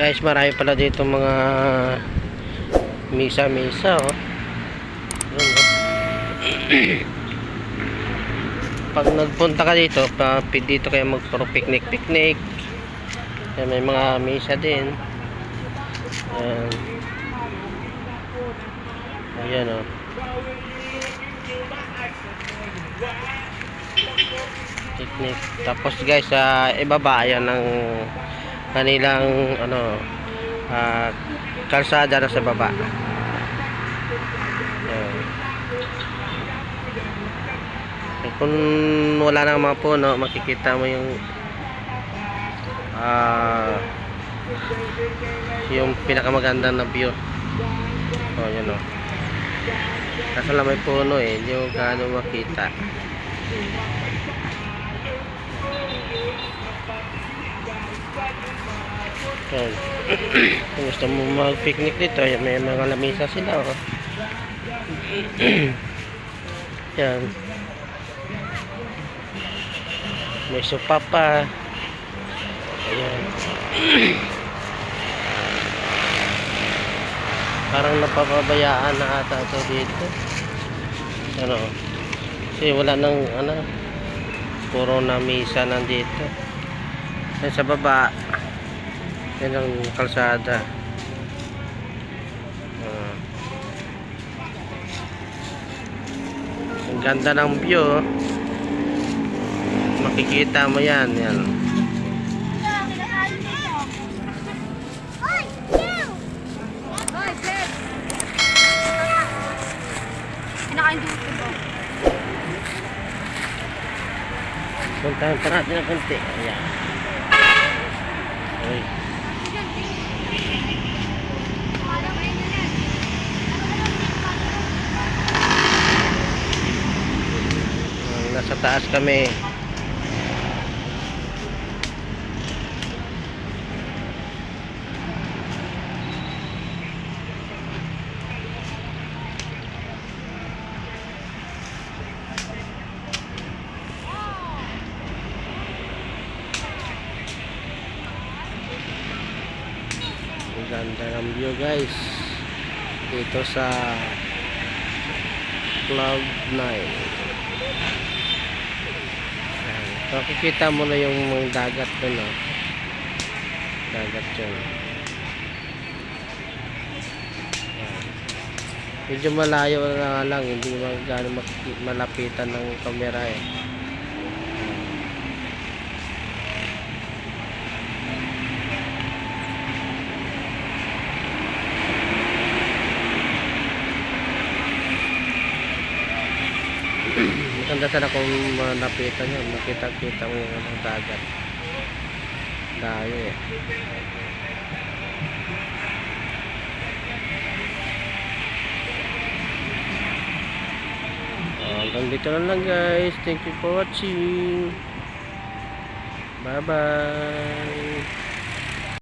Guys, marami pala dito mga misa-misa, oh. Yun, oh. Pag nagpunta ka dito, dito kayo magpro-picnic. May mga misa din. Ayan. Ayan, oh. Picnic. Tapos guys, ibaba yan ng kanilang kalsada na sa baba. Ayan. Kung wala nang mga puno, makikita mo yung pinakamaganda na view. Oh, yun, oh. Kasi lang may puno hindi mo gaano makita. Yan. Kung gusto mo mag-picnic dito, may mga lamisa sila, oh. Yan. May sopa pa. Ayan. Parang napapabayaan na ata ito dito. Ano? Kasi wala nang puro na misa nandito. Yan sa baba. Yan ang kalsada. Ang ganda ng view. Makikita mo yan. Puntahan pa natin ng konti. Ayan. Uy. Nasa taas kami. Ganda ng view guys dito sa Cloud9. Makikita mo na yung dagat dun, oh. Dagat yun. Medyo malayo na lang, hindi magano malapitan ng camera Maganda sana kung napitan yun, makita-kita mo yung dagat. Dahil hanggang dito na lang guys. Thank you for watching. Bye bye.